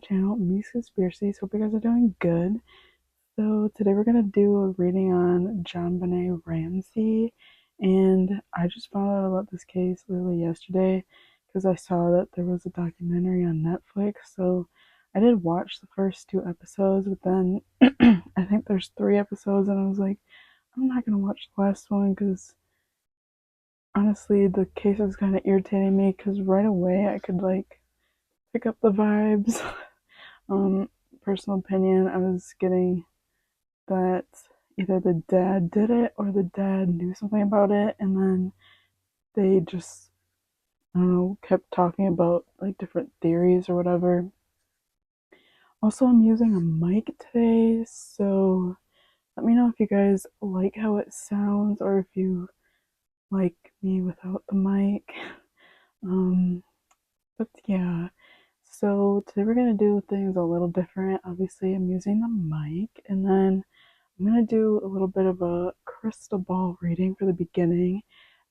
channel, Miiks Conspiracies. Hope you guys are doing good. So today we're gonna do a reading on JonBenet Ramsey, and I just found out about this case literally yesterday because I saw that there was a documentary on Netflix. So I did watch the first 2 episodes, but then I think there's 3 episodes, and I was like, I'm not gonna watch the last one because honestly, the case was kind of irritating me because right away I could like pick up the vibes. Um, Personal opinion, I was getting that either the dad did it or the dad knew something about it, and then they just, I don't know, kept talking about like different theories or whatever. Also, I'm using a mic today, so let me know if you guys like how it sounds or if you like me without the mic. Um, but yeah, so today we're gonna do things a little different. Obviously, I'm using the mic, and then I'm gonna do a little bit of a crystal ball reading for the beginning,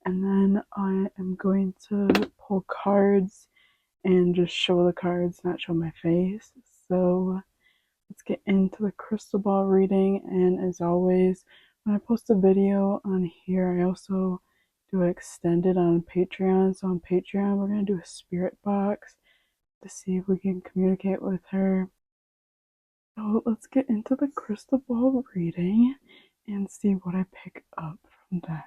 and then I am going to pull cards and just show the cards, not show my face. So let's get into the crystal ball reading. And as always, when I post a video on here, I also do it extended on Patreon. So on Patreon, we're gonna do a spirit box to see if we can communicate with her. So let's get into the crystal ball reading and see what I pick up from that.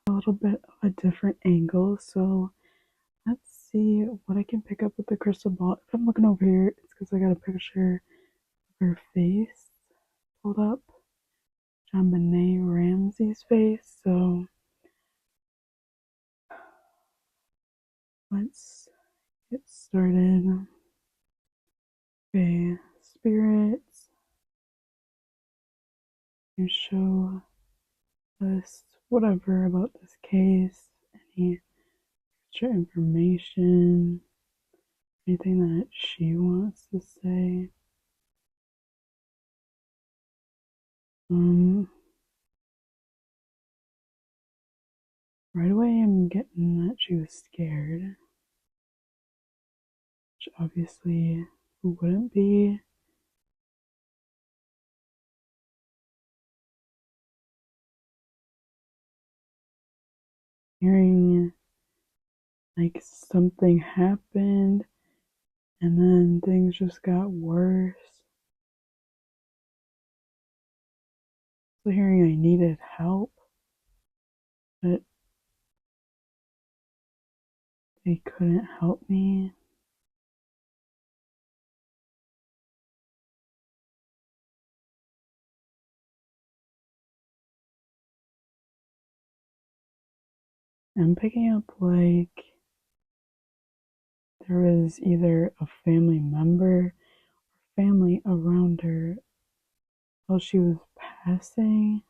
A little bit of a different angle, so let's see what I can pick up with the crystal ball. If I'm looking over here, it's because I got a picture of her face pulled up. JonBenet Ramsey's face, so let's get started. Okay, spirits, you show us whatever about this case, any extra information, anything that she wants to say. Right away I'm getting that she was scared, which obviously who wouldn't be. Hearing like something happened and then things just got worse. So hearing I needed help, but they couldn't help me. I'm picking up like there was either a family member or family around her while she was passing.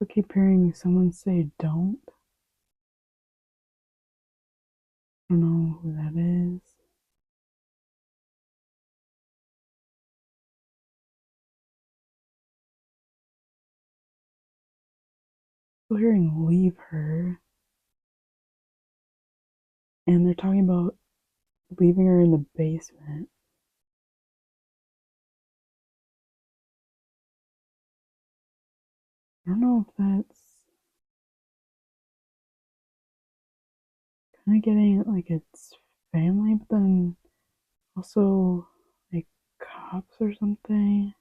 I keep hearing someone say don't. I don't know who that is. Still hearing leave her. And they're talking about leaving her in the basement. I don't know if that's kind of getting like it's family, but then also like cops or something,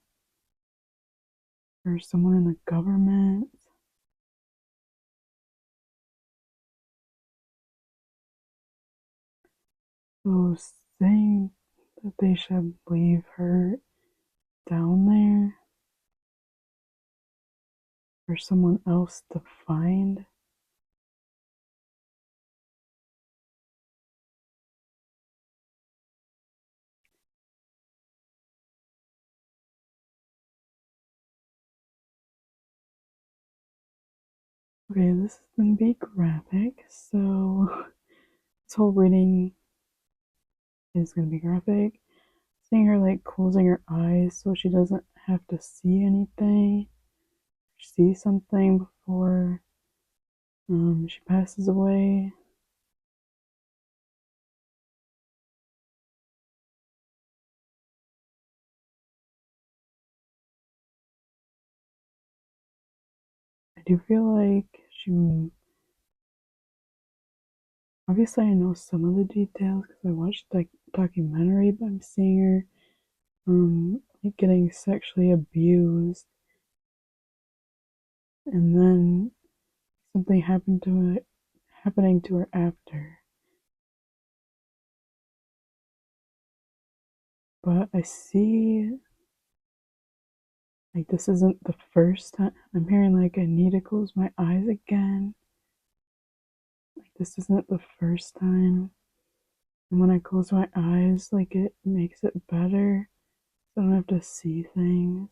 or someone in the government. So saying that they should leave her down there for someone else to find. Okay, this is gonna be graphic, so this whole reading is gonna be graphic. Seeing her like closing her eyes so she doesn't have to see anything. see something before she passes away. I do feel like she, obviously I know some of the details because I watched the documentary, but I'm seeing her like getting sexually abused, and then something happening to her after. But I see like this isn't the first time I'm hearing like I need to close my eyes again. Like this isn't the first time. And when I close my eyes, like it makes it better. So I don't have to see things.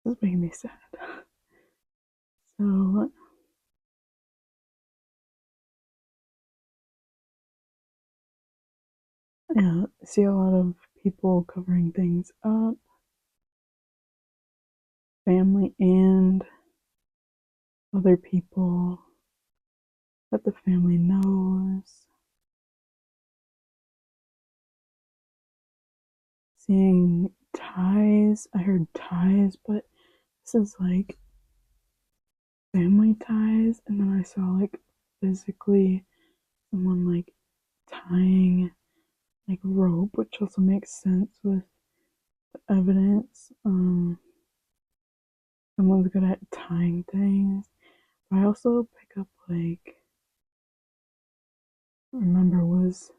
This is making me sad. So yeah, I see a lot of people covering things up, family and other people that the family knows. Seeing ties, I heard ties, but this is like family ties, and then I saw like physically someone like tying like rope, which also makes sense with the evidence. Someone's good at tying things. But I also pick up like, I remember was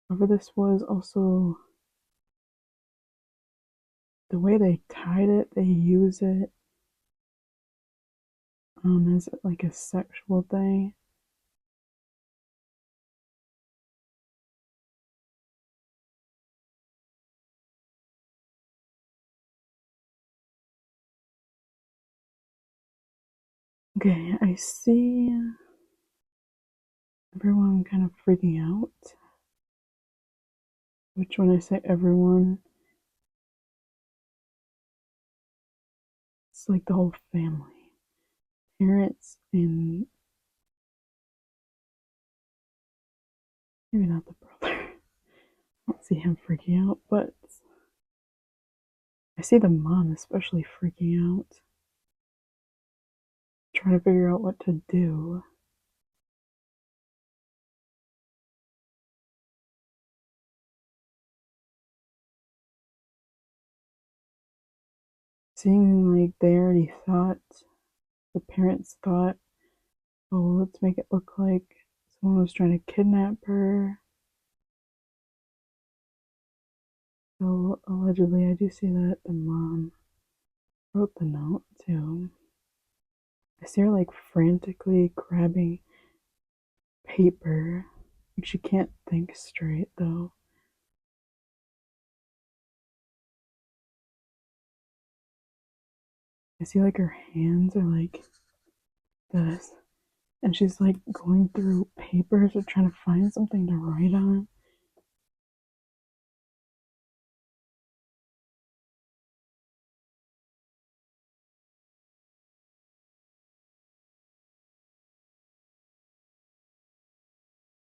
whoever this was also the way they tied it, they use it as like a sexual thing. Okay, I see everyone kind of freaking out. Which, when I say everyone, it's like the whole family, parents, and maybe not the brother. I don't see him freaking out, but I see the mom especially freaking out, trying to figure out what to do. Seeing like they already thought, the parents thought, oh, let's make it look like someone was trying to kidnap her. So allegedly, I do see that the mom wrote the note too. I see her like frantically grabbing paper. Like she can't think straight though. I see like her hands are like this. And she's like going through papers or trying to find something to write on.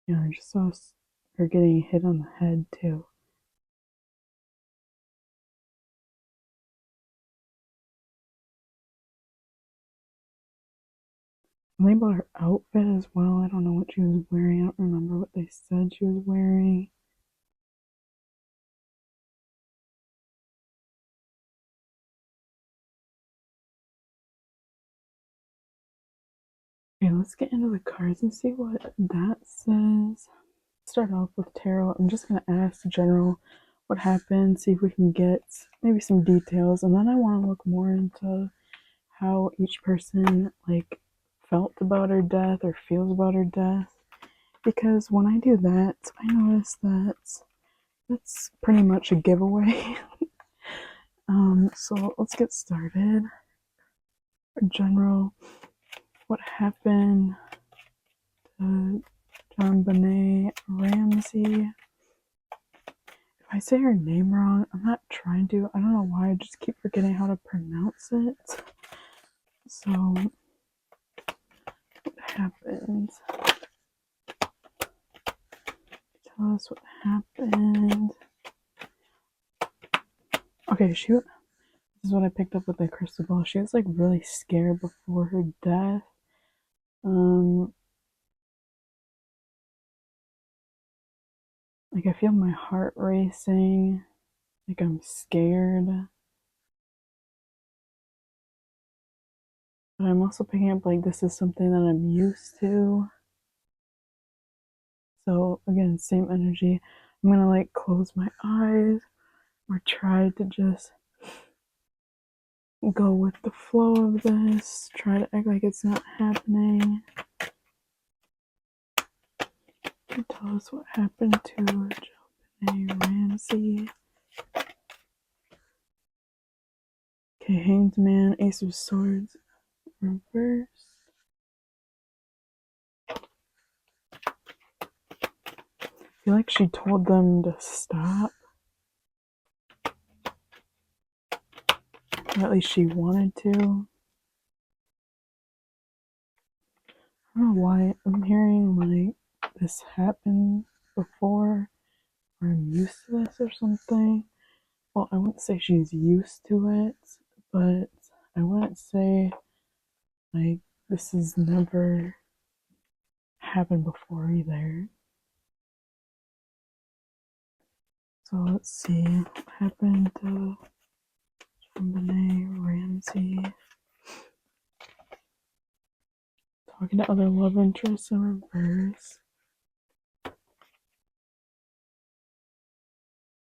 Yeah, I just saw her getting hit on the head too. Something about her outfit as well. I don't know what she was wearing. I don't remember what they said she was wearing. Okay, let's get into the cards and see what that says. Start off with tarot. I'm just going to ask general what happened, see if we can get maybe some details, and then I want to look more into how each person like felt about her death or feels about her death, because when I do that, I notice that that's pretty much a giveaway. So let's get started. General, what happened to JonBenet Ramsey. If I say her name wrong, I'm not trying to. I don't know why. I just keep forgetting how to pronounce it. So, what happened? Tell us what happened. Okay, this is what I picked up with the crystal ball. She was like really scared before her death. Like I feel my heart racing. Like I'm scared. But I'm also picking up like this is something that I'm used to. So again, same energy. I'm gonna like close my eyes or try to just go with the flow of this. Try to act like it's not happening. Tell us what happened to JonBenet Ramsey. Okay, Hanged Man, Ace of Swords, reverse. I feel like she told them to stop. Or at least she wanted to. I don't know why I'm hearing like this happened before, or I'm used to this or something. Well, I wouldn't say she's used to it, but I wouldn't say like this has never happened before either. So let's see what happened to JonBenet Ramsey. Talking to other love interests in reverse.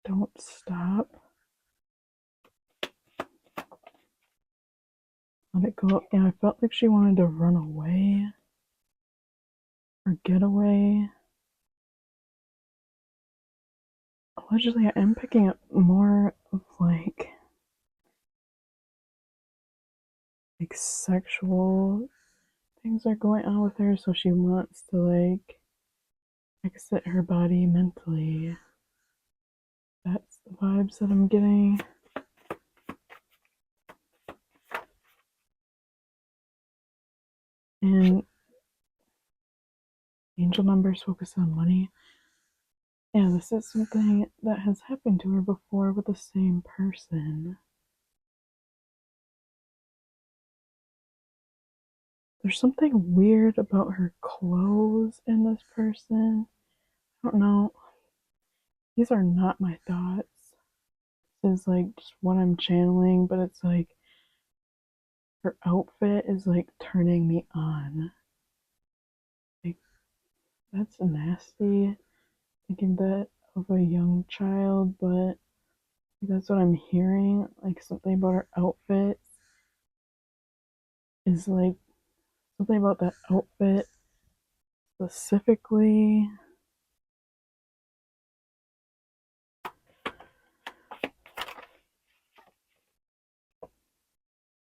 Don't stop. Let it go. Yeah, I felt like she wanted to run away or get away. Allegedly, I am picking up more of like sexual things are going on with her, so she wants to like exit her body mentally. That's the vibes that I'm getting. And angel numbers focus on money. Yeah, this is something that has happened to her before with the same person. There's something weird about her clothes in this person. I don't know. These are not my thoughts. This is like just what I'm channeling, but it's like her outfit is like turning me on. Like, that's nasty. Thinking that of a young child, but that's what I'm hearing. Like something about her outfit is like something about that outfit specifically.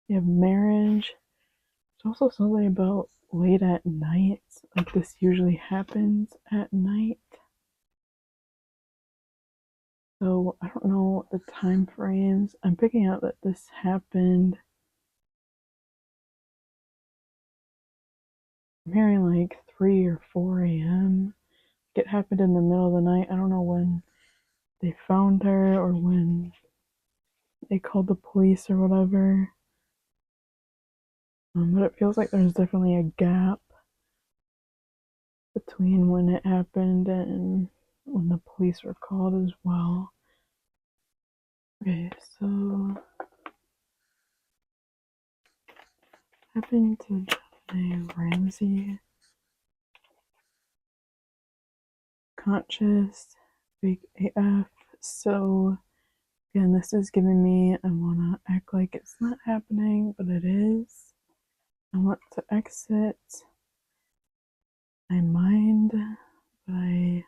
You have marriage. There's also something about late at night. Like this usually happens at night. So I don't know the time frames. I'm picking out that this happened. I'm hearing like 3 or 4 a.m. It happened in the middle of the night. I don't know when they found her or when they called the police or whatever. But it feels like there's definitely a gap between when it happened and when the police were called as well. Okay, so happened to JonBenet Ramsey. Conscious, big AF. So again, this is giving me I wanna act like it's not happening, but it is. I want to exit my mind, but I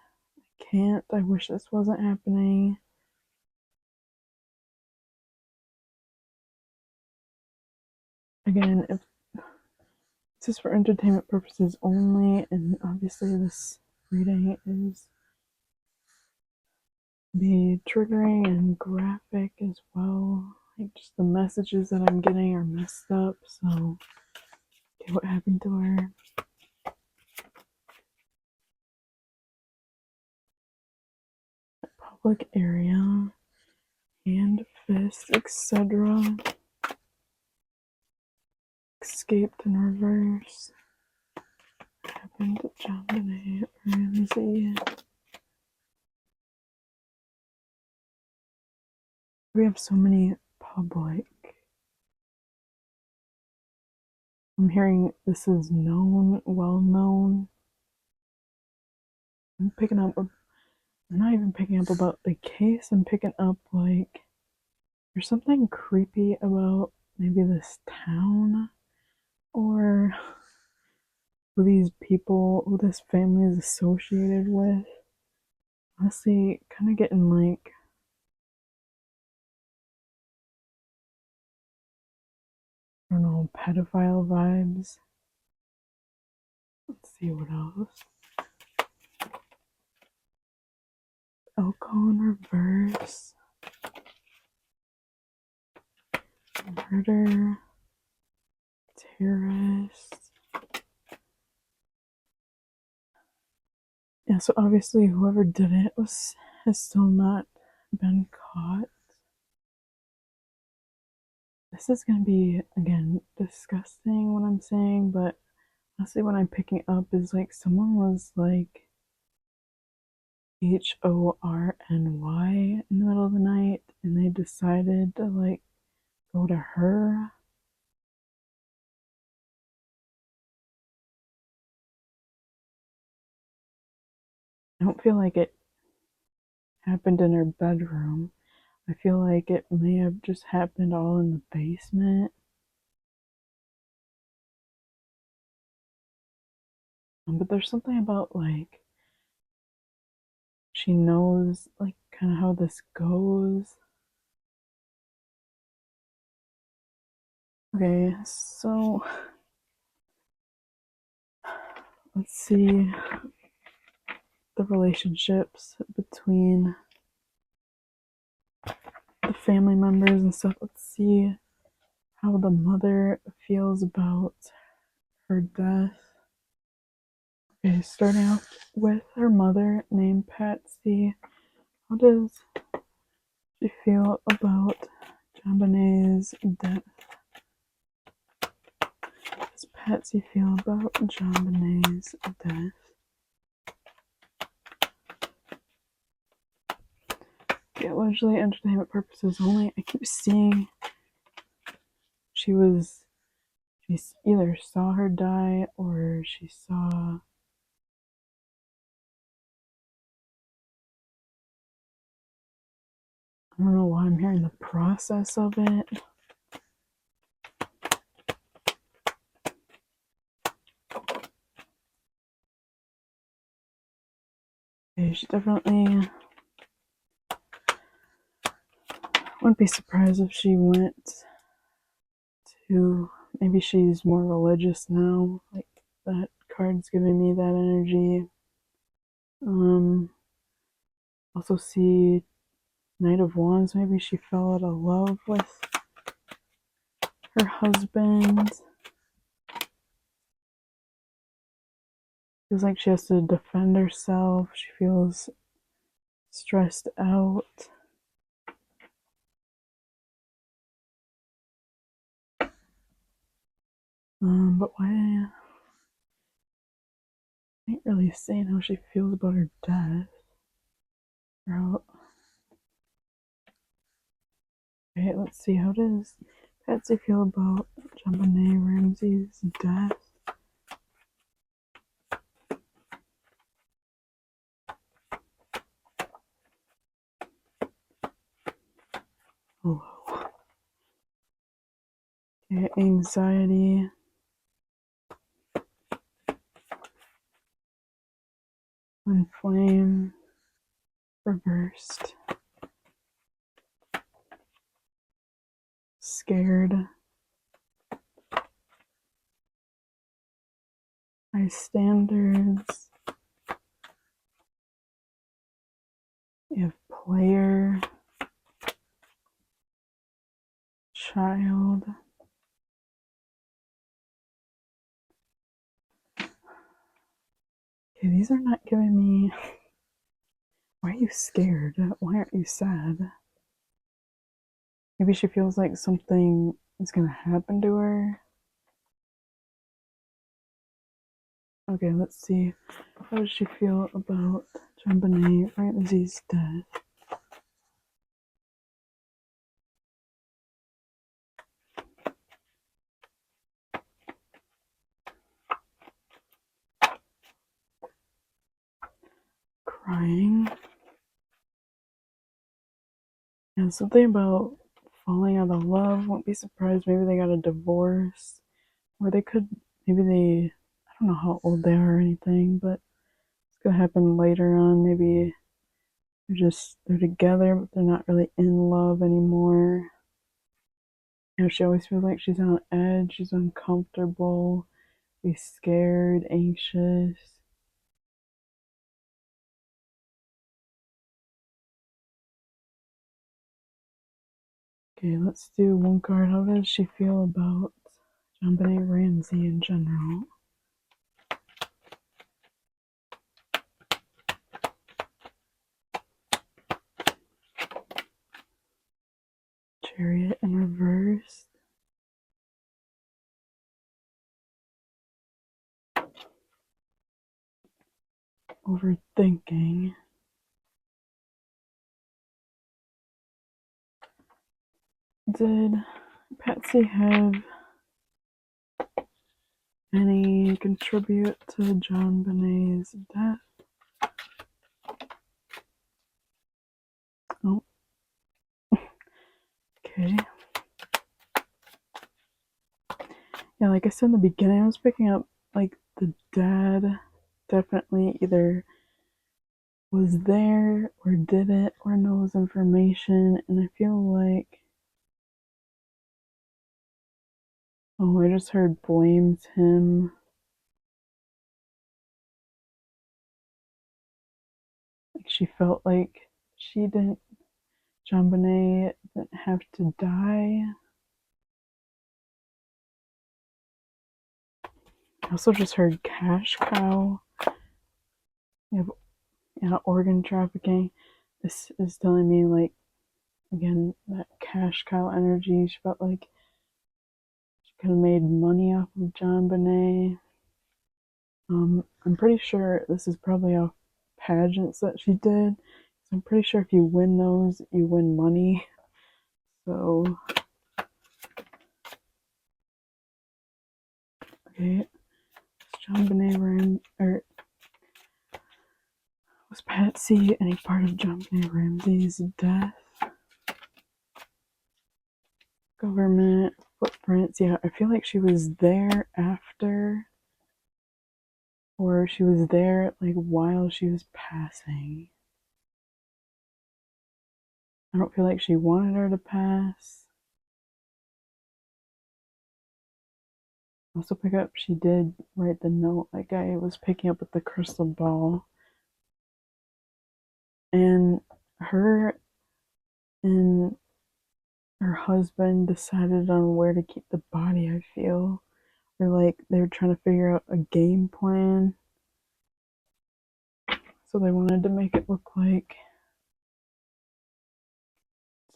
can't. I wish this wasn't happening. Again, if This is for entertainment purposes only, and obviously this reading is be triggering and graphic as well. Like, just the messages that I'm getting are messed up, so okay, what happened to her? Public area, hand, fist, etc. Escaped in reverse. What happened to JonBenet Ramsey? We have so many public. I'm hearing this is known, well known. I'm not even picking up about the case. I'm picking up like there's something creepy about maybe this town or who these people, who this family is associated with. Honestly, kind of getting like, I don't know, pedophile vibes. Let's see what else. Alcohol in reverse. Murder. Terrorist. Yeah, so obviously whoever did it has still not been caught. This is gonna be, again, disgusting what I'm saying, but honestly what I'm picking up is like someone was like HORNY in the middle of the night and they decided to like go to her. I don't feel like it happened in her bedroom. I feel like it may have just happened all in the basement. But there's something about like she knows like kind of how this goes. Okay, so let's see the relationships between the family members and stuff. Let's see how the mother feels about her death. Okay, starting off with her mother named Patsy. How does she feel about JonBenet's death? How does Patsy feel about JonBenet's death? Okay, allegedly entertainment purposes only. I keep seeing she either saw her die or she saw. I don't know why I'm hearing the process of it. Okay, she definitely wouldn't be surprised if she went to, maybe she's more religious now. Like that card's giving me that energy. Also see Knight of Wands. Maybe she fell out of love with her husband. Feels like she has to defend herself. She feels stressed out. But why? I ain't really saying how she feels about her death. Okay, let's see. How does Patsy feel about JonBenet Ramsey's death? Hello. Okay, anxiety. Inflame. Reversed. Scared. Bystanders. You have player, child. Okay, these are not giving me... Why are you scared? Why aren't you sad? Maybe she feels like something is going to happen to her. Okay, let's see. How does she feel about JonBenet Ramsey's death? Crying. And something about falling out of love. Won't be surprised. Maybe they got a divorce. Or they could, maybe they, I don't know how old they are or anything, but it's going to happen later on. Maybe they're together, but they're not really in love anymore. You know, she always feels like she's on edge. She's uncomfortable. Be scared, anxious. Okay, let's do one card. How does she feel about JonBenet Ramsey in general? Chariot in reverse. Overthinking. Did Patsy have any contribute to JonBenet's death? Oh. Okay. Yeah, like I said in the beginning, I was picking up like the dad definitely either was there or didn't or knows information, and I feel like, oh, I just heard blames him. Like she felt like JonBenet didn't have to die. I also just heard cash cow. Yeah, organ trafficking. This is telling me, like, again, that cash cow energy. She felt like she could have made money off of JonBenet. I'm pretty sure this is probably off pageants that she did. So I'm pretty sure if you win those, you win money. So, okay, was Patsy any part of JonBenet Ramsey's death? Government footprints. Yeah, I feel like she was there after, or she was there like while she was passing. I don't feel like she wanted her to pass. Also pick up, she did write the note like I was picking up with the crystal ball. And her and her husband decided on where to keep the body, I feel. They're like, they were trying to figure out a game plan. So they wanted to make it look like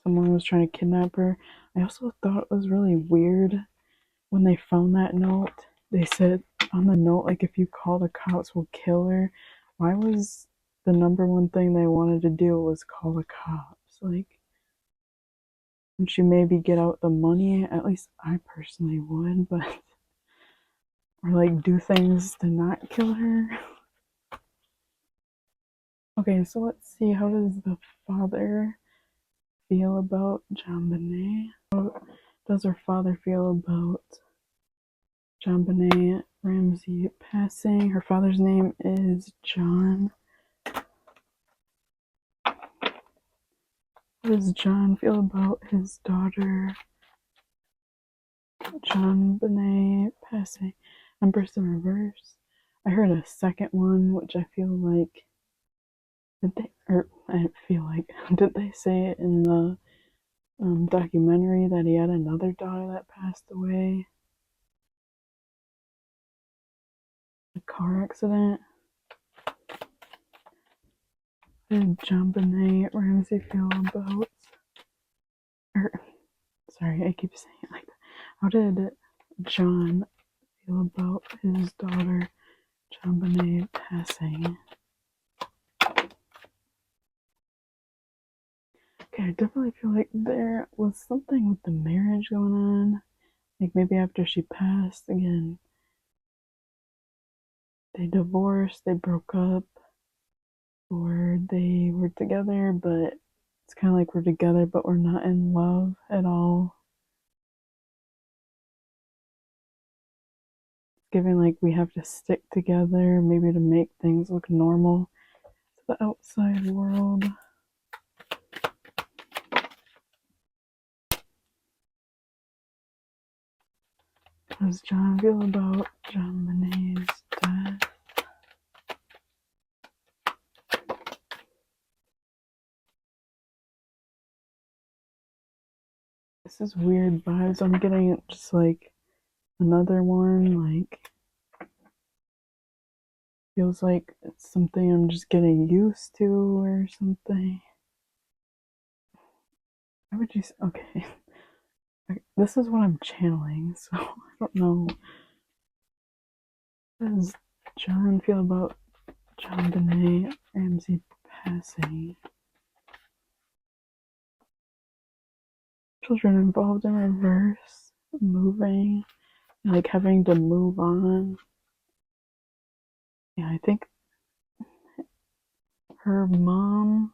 someone was trying to kidnap her. I also thought it was really weird when they found that note. They said on the note, like, if you call the cops, we'll kill her. Why was the number one thing they wanted to do was call the cops? Like, and she maybe get out the money? At least I personally would, but or like do things to not kill her. Okay, so let's see, how does the father feel about JonBenet? How does her father feel about JonBenet Ramsey passing? Her father's name is John. How does John feel about his daughter JonBenet passing? Empress in reverse. I heard a second one, which I feel like I feel like did they say it in the documentary that he had another daughter that passed away? A car accident. How did JonBenet Ramsey feel about? Or, sorry, I keep saying it like that. How did John feel about his daughter JonBenet passing? Okay, I definitely feel like there was something with the marriage going on. Like maybe after she passed, again, they divorced, they broke up, or they were together, but it's kind of like we're together, but we're not in love at all. It's giving like we have to stick together, maybe to make things look normal to the outside world. How does John feel about JonBenet's death? This is weird vibes. I'm getting just like another one, like feels like it's something I'm just getting used to or something. Why would you say, okay. This is what I'm channeling, so I don't know. How does John feel about JonBenet Ramsey passing? Children involved in reverse, moving, like having to move on. Yeah, I think her mom,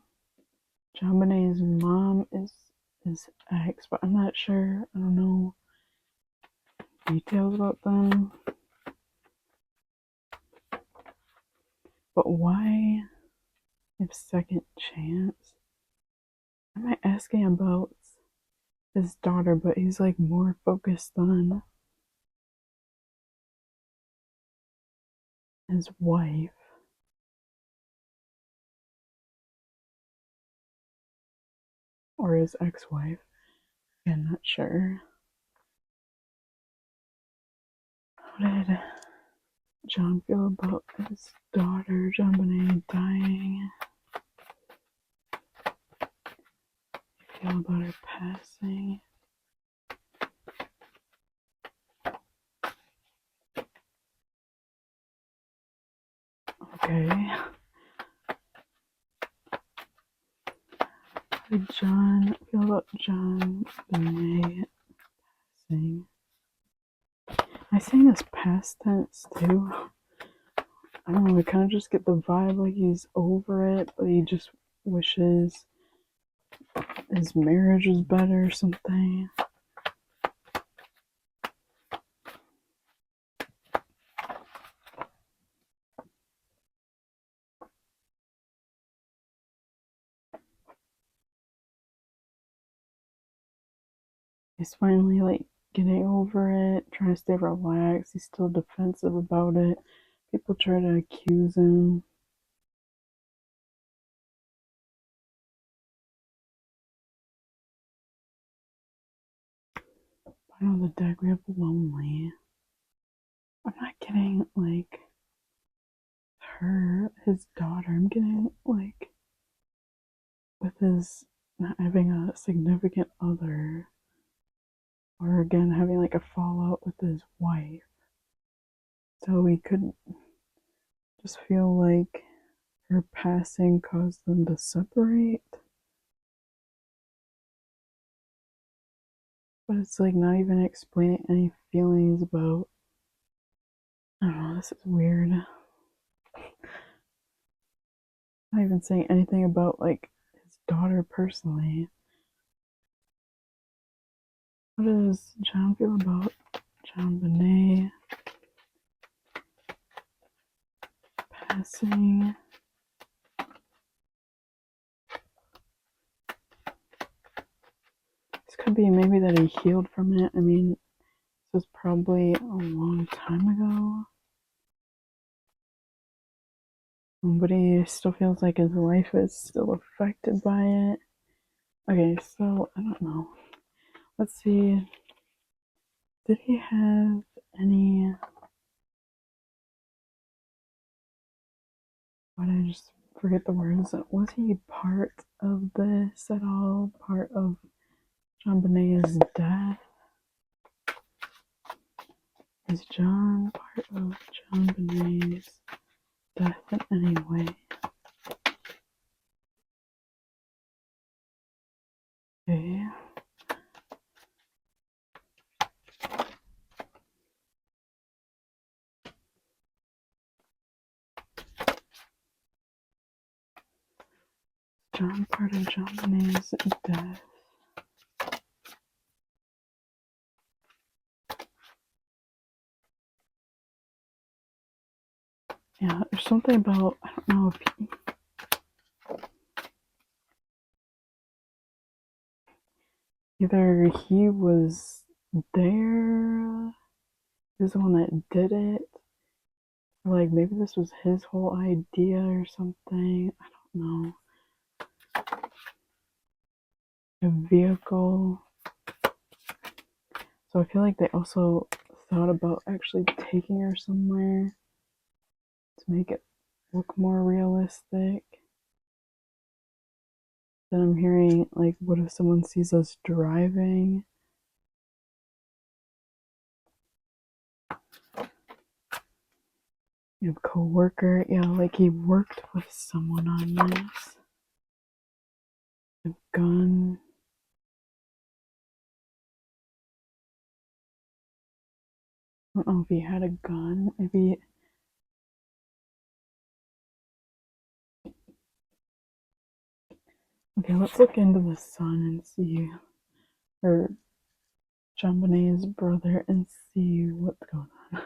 JonBenet's mom, is his ex, but I'm not sure. I don't know details about them. But why if second chance? I'm not asking about his daughter, but he's like more focused on his wife or his ex-wife. I'm not sure. How did John feel about his daughter, JonBenet, dying? Feel about her passing? Okay. How did John feel about JonBenet passing? Am I saying this past tense too? I don't know, we kind of just get the vibe like he's over it, but he just wishes his marriage was better or something. He's finally like getting over it, trying to stay relaxed. He's still defensive about it. People try to accuse him. Bottom of the deck, we have lonely. I'm not getting like his daughter. I'm getting like with his not having a significant other, or again having like a fallout with his wife. So we could just feel like her passing caused them to separate. But it's like not even explaining any feelings about. I don't know, this is weird. Not even saying anything about like his daughter personally. What does John feel about JonBenet passing? This could be maybe that he healed from it. I mean, this was probably a long time ago. but he still feels like his wife is still affected by it. Okay, so I don't know. Let's see. Did he have any? Why did I just forget the words? Was he part of this at all? Part of JonBenet's death? Is John part of JonBenet's death in any way? Okay. John part of JonBenet's death. Yeah, there's something about, I don't know if either he was there, he was the one that did it, or like maybe this was his whole idea or something. I don't know. A vehicle. So I feel like they also thought about actually taking her somewhere to make it look more realistic. Then I'm hearing, like, what if someone sees us driving? You have co-worker. Yeah, like he worked with someone on this. A gun. I don't know if he had a gun. Maybe. Okay, let's look into the son and see, or JonBenet's brother, and see what's going on.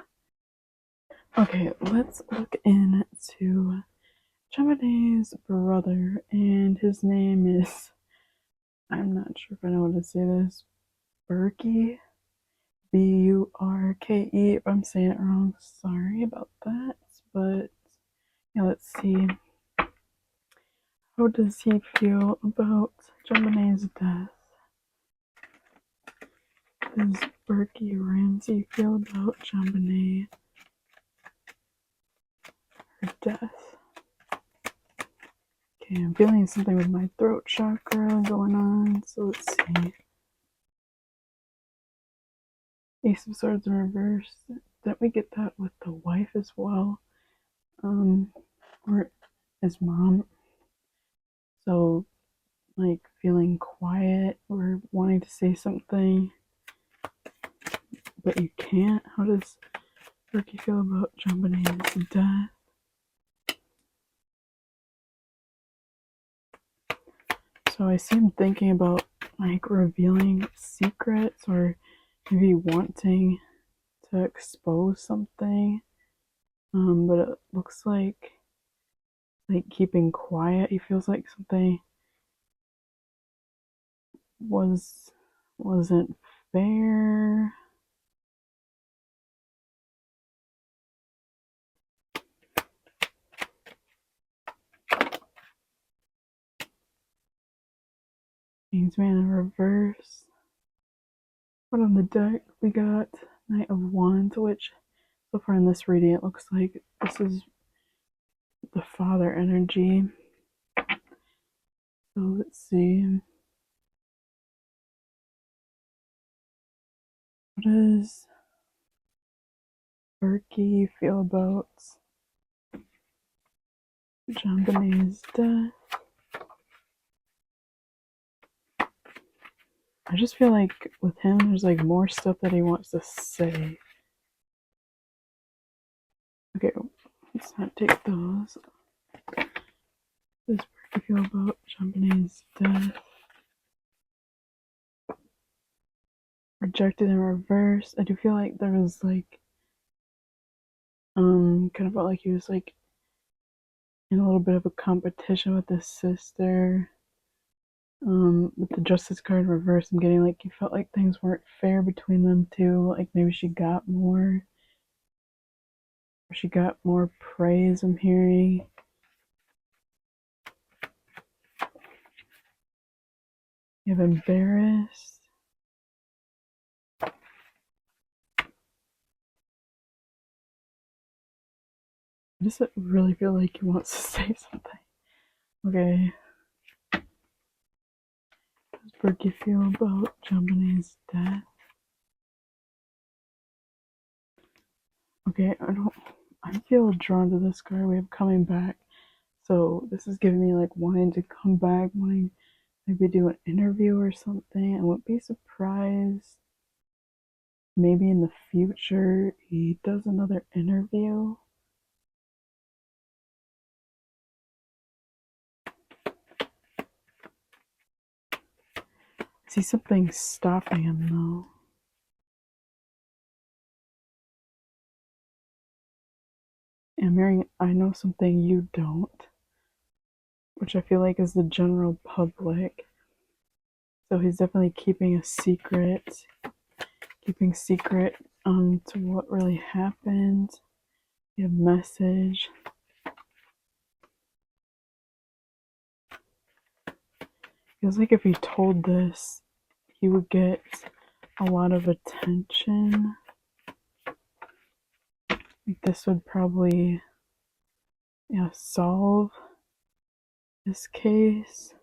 Okay, let's look into JonBenet's brother, and his name is, I'm not sure if I know how to say this, Burke, Burke. If I'm saying it wrong, sorry about that. But yeah, let's see. How does he feel about JonBenet's death? Does Burke Ramsey feel about JonBenet, her death? Okay, I'm feeling something with my throat chakra going on, so let's see. Ace of Swords in reverse. Didn't we get that with the wife as well? Or his mom. So, like, feeling quiet or wanting to say something, but you can't. How does Burke feel about JonBenet's death? So I see him thinking about, like, revealing secrets or maybe wanting to expose something. But it looks like keeping quiet. He feels like something wasn't fair. King's Man in reverse. But on the deck we got Knight of Wands, which so far in this reading it looks like this is the father energy. So let's see. What does Burke feel about JonBenet's death? I just feel like with him there's like more stuff that he wants to say. Okay, let's not take those. What does Burke feel about JonBenet's death? Rejected in reverse. I do feel like there was like kind of felt like he was like in a little bit of a competition with his sister. With the Justice card reverse, I'm getting like he felt like things weren't fair between them two. Like maybe she got more, or she got more praise. I'm hearing. You have embarrassed. I just really feel like he wants to say something. Okay. How does Burke feel about JonBenet's death? Okay, I feel drawn to this card. We have coming back. So this is giving me like wanting to come back, wanting maybe do an interview or something. I wouldn't be surprised. Maybe in the future he does another interview. I see something stopping him though. And Mary, I know something you don't, which I feel like is the general public. So he's definitely keeping a secret, to what really happened. You have message. Feels like if he told this, he would get a lot of attention. Like this would probably, solve this case.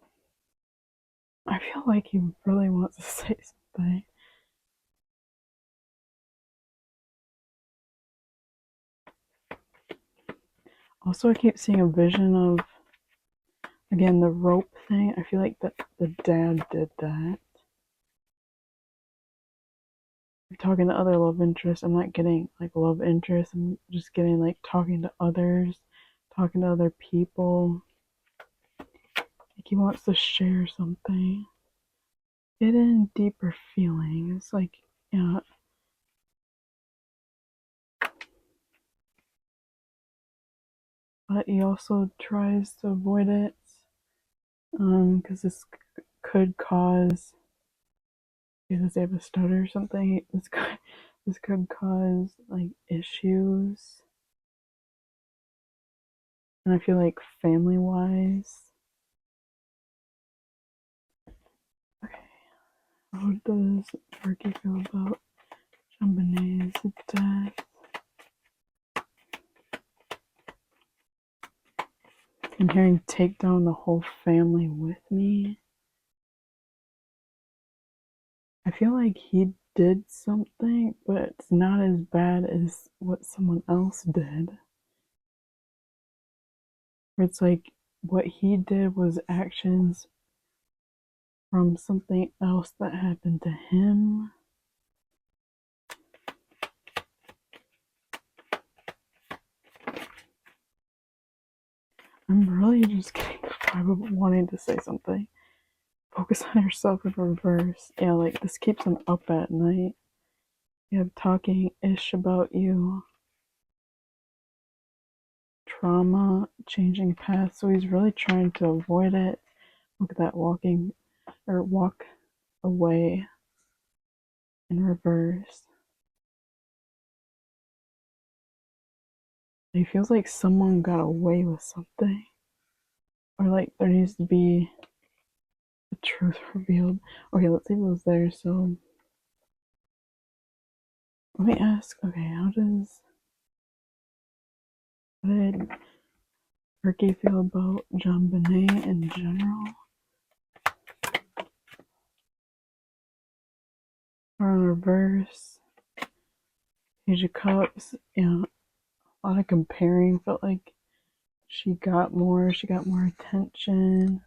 I feel like he really wants to say something. Also, I keep seeing a vision of, again, the rope thing. I feel like that the dad did that. I'm talking to other love interests. I'm not getting like love interests. I'm just getting like talking to others, talking to other people. Like he wants to share something. Get in deeper feelings. Like, yeah. But he also tries to avoid it. Because this could cause, because they have a stutter or something, this could cause like issues. And I feel like family wise. Okay. How does Burke feel about JonBenet's death? I'm hearing take down the whole family with me. I feel like he did something, but it's not as bad as what someone else did. Where it's like what he did was actions from something else that happened to him. I'm really just getting the vibe of wanting to say something. Focus on yourself in reverse. Yeah, like this keeps him up at night. You have talking ish about you. Trauma, changing paths. So he's really trying to avoid it. Look at that walk away in reverse. He feels like someone got away with something. Or like there needs to be the truth revealed. Okay, let's see what was there. So let me ask, okay, how did Burke feel about JonBenet in general? Or in reverse. Page of Cups, a lot of comparing. Felt like she got more attention.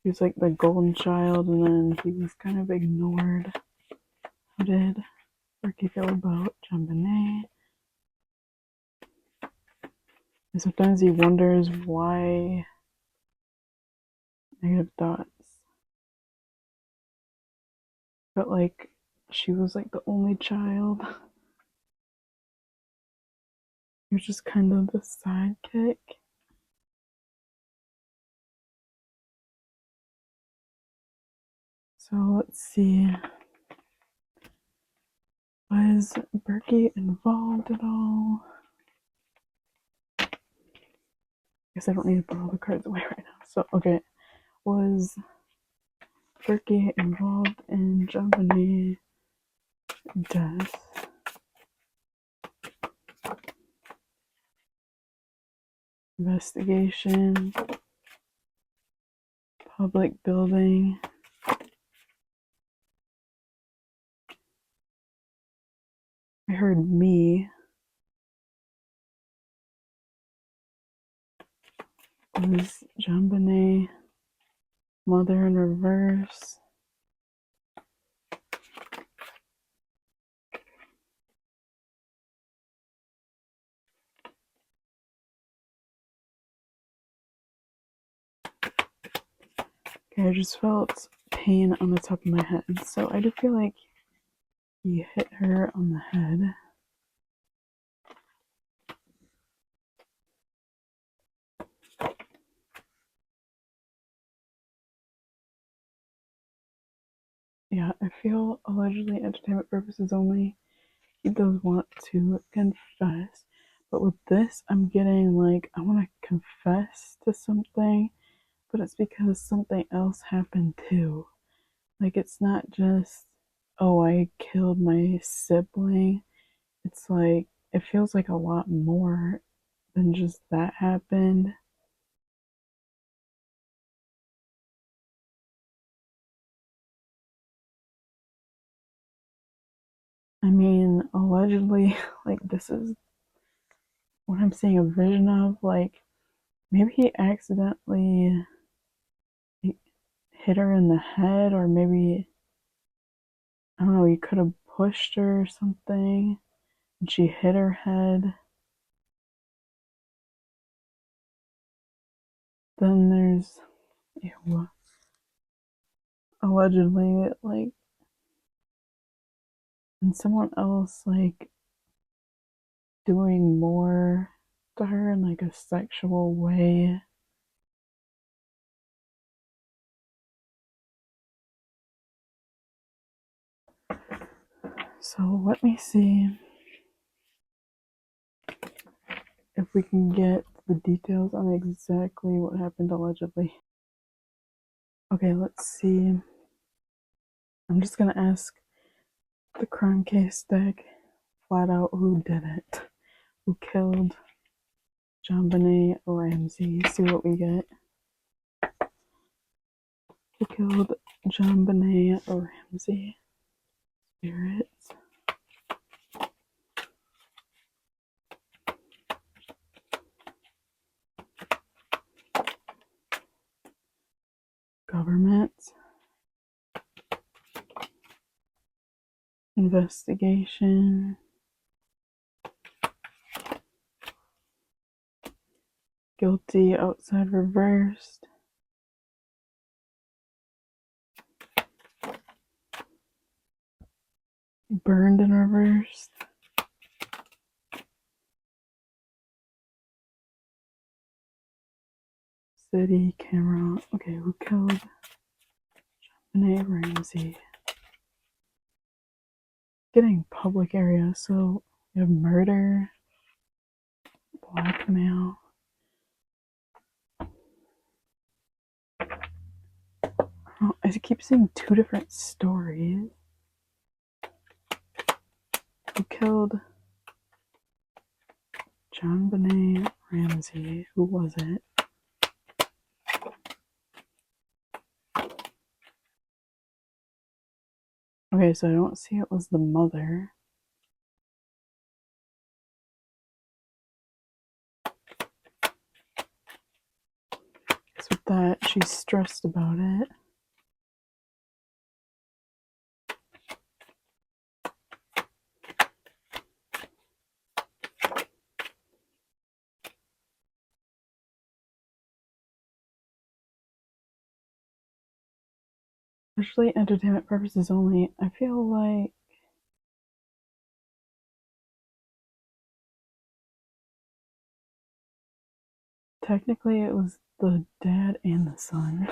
He was like the golden child, and then he was kind of ignored. How did Burke feel about JonBenet? And sometimes he wonders why. Negative thoughts. Felt like she was like the only child. He was just kind of the sidekick. So let's see. Was Burke involved at all? I guess I don't need to put all the cards away right now. So, okay. Was Burke involved in JonBenet death. Investigation. Public building. I heard me. Was JonBenet mother in reverse? Okay, I just felt pain on the top of my head, so I do feel like he hit her on the head. Yeah, I feel allegedly entertainment purposes only. He does want to confess, but with this, I'm getting like I want to confess to something, but it's because something else happened too. Like it's not just, oh, I killed my sibling. It's like it feels like a lot more than just that happened. I mean, allegedly, like this is what I'm seeing a vision of. Like maybe he accidentally hit her in the head, or maybe I don't know, he could have pushed her or something, and she hit her head. Then there's ew, allegedly, like, and someone else like doing more to her in like a sexual way. So let me see if we can get the details on exactly what happened allegedly. Okay, let's see. I'm just gonna ask the crime case deck flat out who did it, who killed JonBenet Ramsey. See what we get. Who killed JonBenet Ramsey? Spirits. Government. Investigation. Guilty outside reversed. Burned in reversed. City camera. Okay, who killed JonBenet Ramsey? Getting public area, so we have murder, blackmail. Oh, I keep seeing two different stories. Who killed JonBenet Ramsey? Who was it? Okay, so I don't see it was the mother. Because with that, she's stressed about it. Especially entertainment purposes only. I feel like technically it was the dad and the son.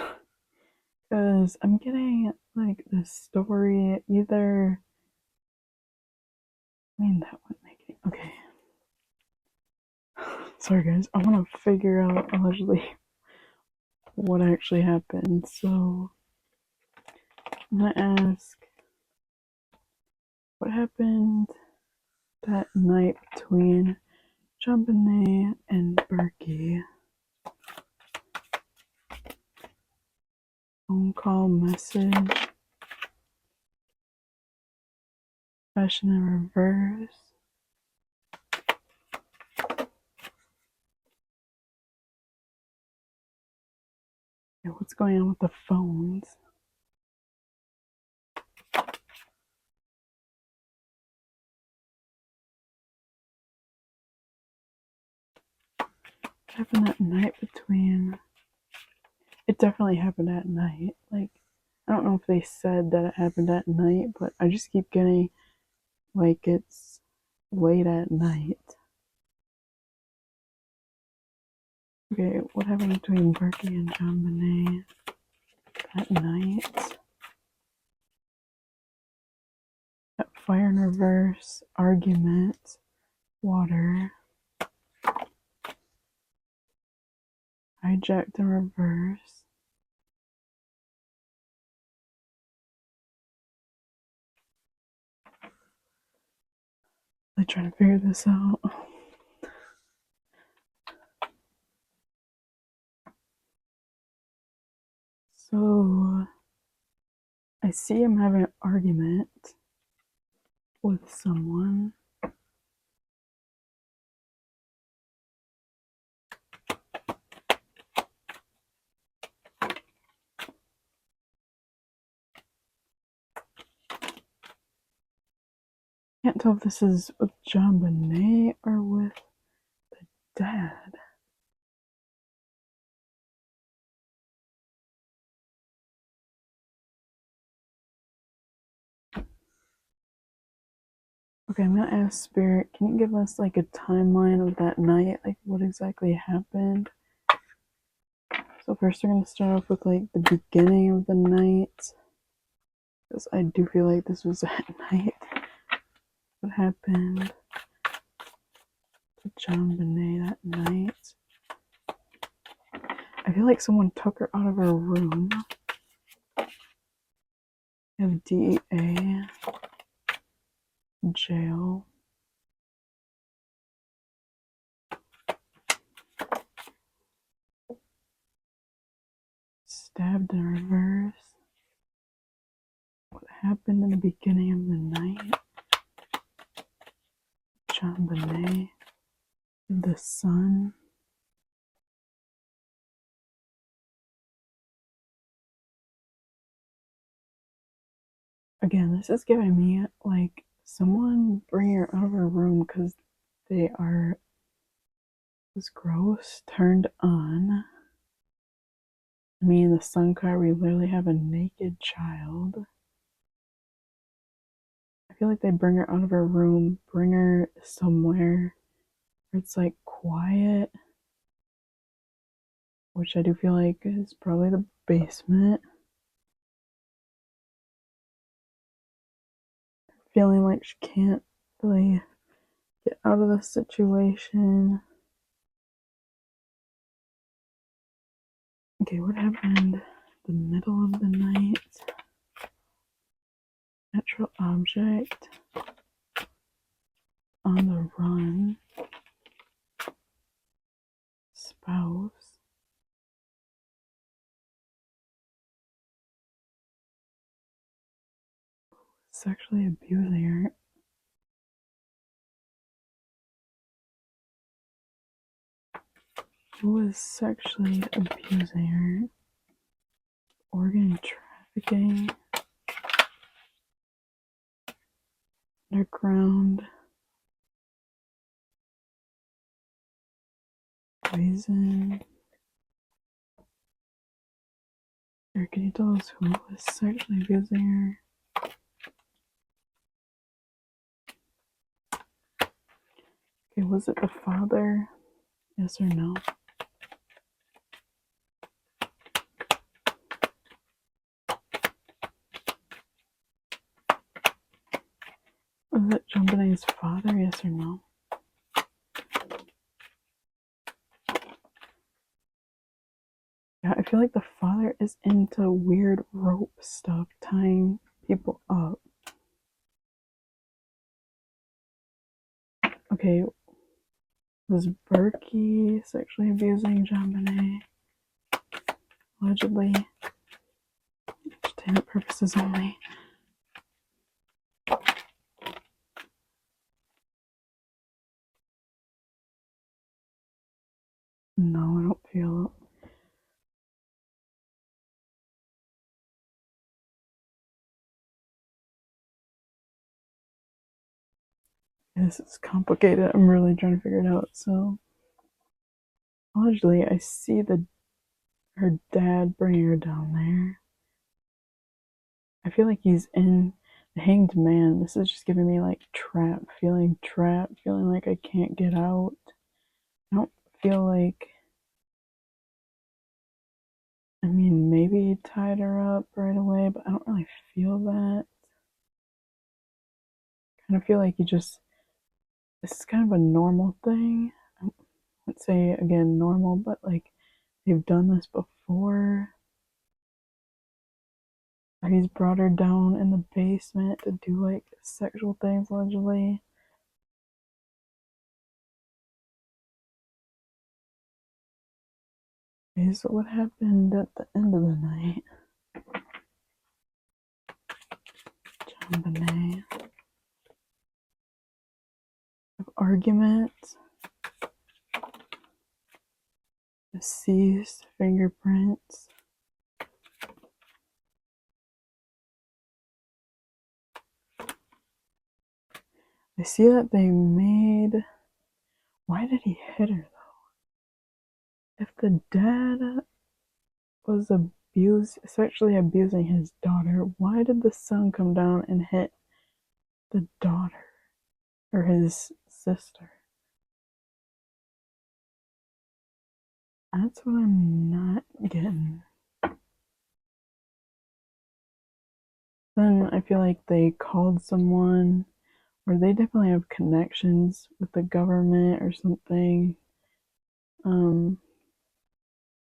Because I'm getting like this story either. I mean, that wouldn't make it. Okay. Sorry, guys. I want to figure out allegedly what actually happened. So, I'm gonna ask, what happened that night between JonBenet and Burke? Phone call, message, fashion in reverse. Yeah, what's going on with the phones? What happened that night between... It definitely happened at night. Like, I don't know if they said that it happened at night, but I just keep getting like it's late at night. Okay, what happened between Burke and JonBenet that night? That fire in reverse, argument, water, hijacked in reverse. I'm trying to figure this out. So I see him having an argument with someone. Can't tell if this is with JonBenet or with the dad. Okay, I'm gonna ask Spirit, can you give us like a timeline of that night? Like what exactly happened? So first we're gonna start off with like the beginning of the night. Because I do feel like this was at night. What happened to JonBenet that night? I feel like someone took her out of her room. We have DEA, jail. Stabbed in reverse. What happened in the beginning of the night? JonBenet, the sun. Again, this is giving me like someone bring her out of her room because they are was gross, turned on. I mean, the sun card, we literally have a naked child. I feel like they bring her out of her room, bring her somewhere where it's like quiet, which I do feel like is probably the basement. Feeling like she can't really get out of the situation. Okay, what happened the middle of the night? Natural object. On the run. Spouse. Sexually abusing her. Who was sexually abusing her? Organ trafficking. Underground. Poison. Or can you tell us who was sexually abusing her? Okay, was it the father? Yes or no? Was it JonBenet's father? Yes or no? Yeah, I feel like the father is into weird rope stuff, tying people up. Okay, was Burke sexually abusing JonBenet? Allegedly. Entertainment purposes only. No, I don't feel this is complicated. I'm really trying to figure it out. So, allegedly, I see her dad bringing her down there. I feel like he's in the Hanged Man. This is just giving me like trapped, feeling like I can't get out. I don't feel like. I mean, maybe he tied her up right away, but I don't really feel that. I kind of feel like this is kind of a normal thing. I wouldn't say, again, normal, but like they've done this before. He's brought her down in the basement to do like sexual things, allegedly. Okay, so what happened at the end of the night? JonBenet. Argument. Deceased fingerprints. I see that they made. Why did he hit her though? If the dad was sexually abusing his daughter, why did the son come down and hit the daughter or his sister? That's what I'm not getting. Then I feel like they called someone, or they definitely have connections with the government or something.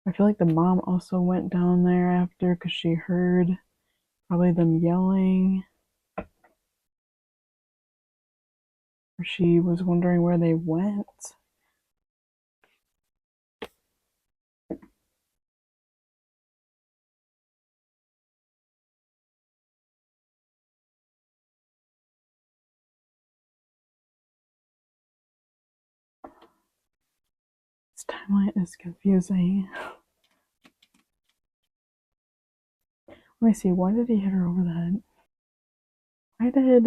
I feel like the mom also went down there after because she heard probably them yelling, or she was wondering where they went. This timeline is confusing. Let me see, why did he hit her over the head? Why did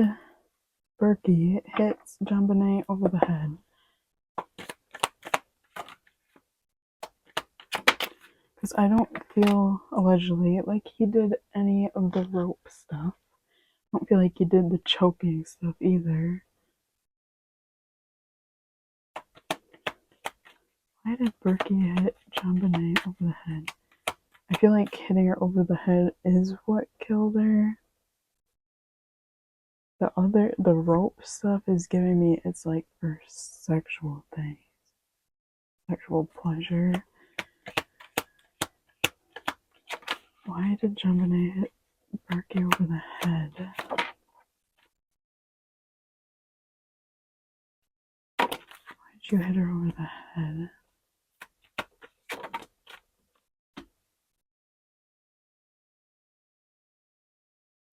Burke hit JonBenet over the head? Because I don't feel, allegedly, like he did any of the rope stuff. I don't feel like he did the choking stuff either. Why did Burke hit JonBenet over the head? I feel like hitting her over the head is what killed her. The rope stuff is giving me, it's like for sexual things. Sexual pleasure. Why did JonBenet hit Burke over the head? Why did you hit her over the head?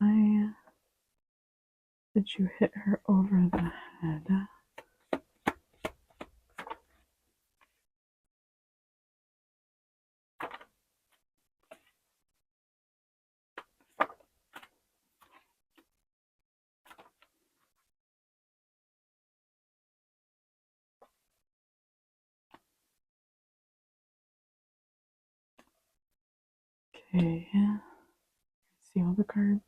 Why did you hit her over the head? Okay, see all the cards.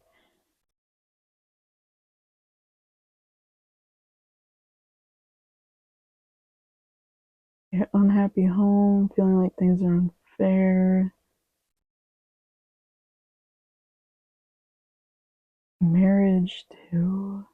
Yeah, unhappy home, feeling like things are unfair. Marriage too.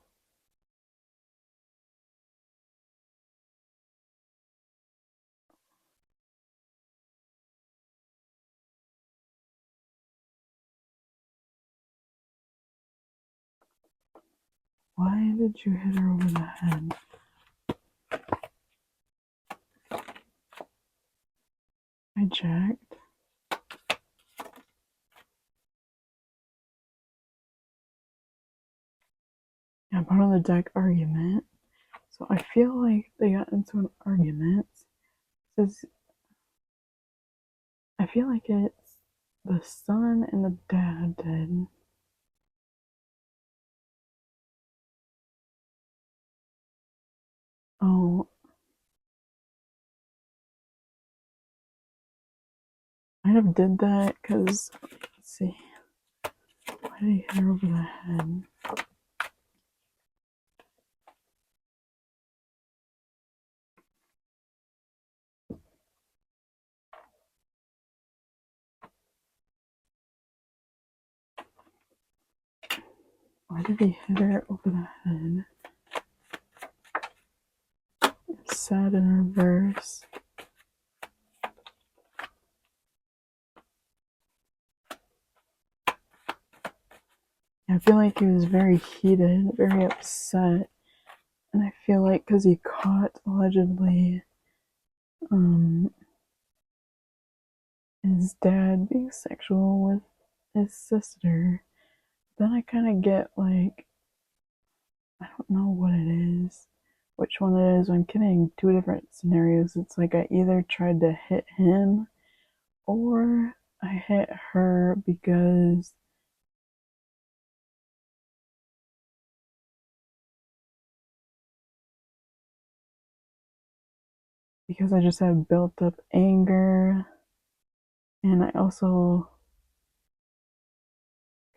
Why did you hit her over the head? I jacked. Yeah, bottom of the deck, argument. So I feel like they got into an argument. I feel like it's the son and the dad did. Oh, I might have did that because, let's see, why did he hit her over the head? Why did he hit her over the head? It's sad in reverse. I feel like he was very heated, very upset. And I feel like because he caught, allegedly, his dad being sexual with his sister, then I kind of get like, I don't know what it is, which one it is. I'm getting two different scenarios. It's like I either tried to hit him or I hit her because I just had built up anger, and I also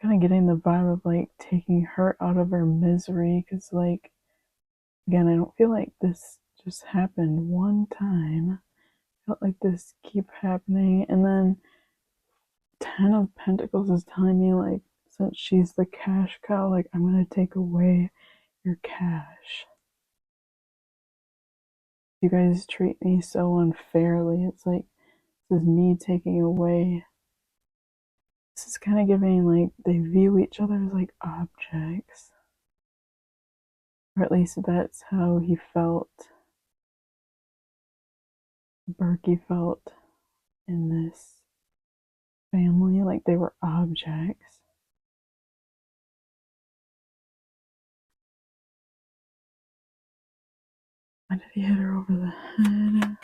kind of getting the vibe of like taking her out of her misery because, like, again, I don't feel like this just happened one time. I felt like this keep happening, and then Ten of Pentacles is telling me, like, since she's the cash cow, like, I'm gonna take away your cash. You guys treat me so unfairly. It's like, this is me taking away. This is kind of giving, like, they view each other as like objects. Or at least that's how he felt. Burke felt in this family, like they were objects. Why did he hit her over the head?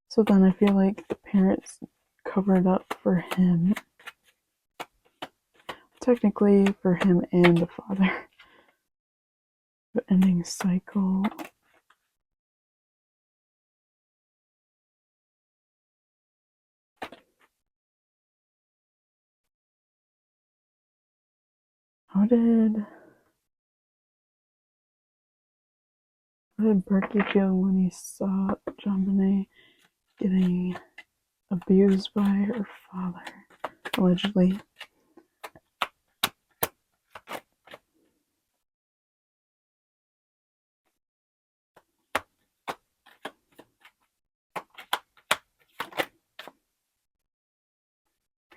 So then I feel like the parents covered up for him. Technically for him and the father. The ending cycle. How did Burke feel when he saw JonBenet getting abused by her father, allegedly?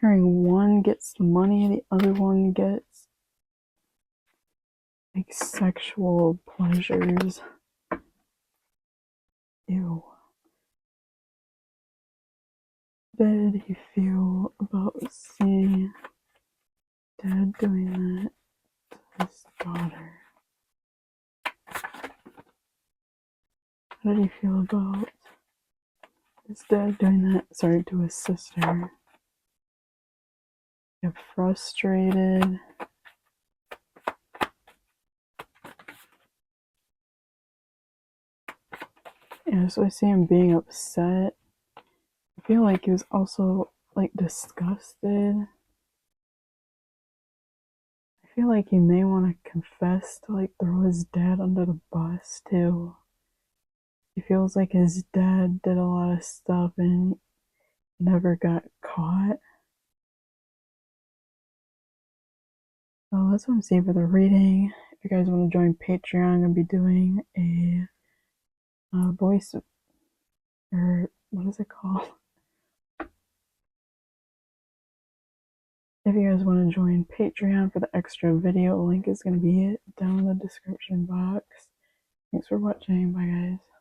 Hearing one gets the money, the other one gets like sexual pleasures. Ew. How did he feel about seeing dad doing that to his daughter? How did he feel about his dad doing that, to his sister? Get frustrated. Yeah, so I see him being upset. I feel like he was also like disgusted. I feel like he may want to confess to like throw his dad under the bus too. He feels like his dad did a lot of stuff and never got caught. So that's what I'm seeing for the reading. If you guys want to join Patreon, I'm going to be doing a voice, or what is it called? If if you guys want to join Patreon for the extra video, link is going to be down in the description box. Thanks for watching. Bye, guys.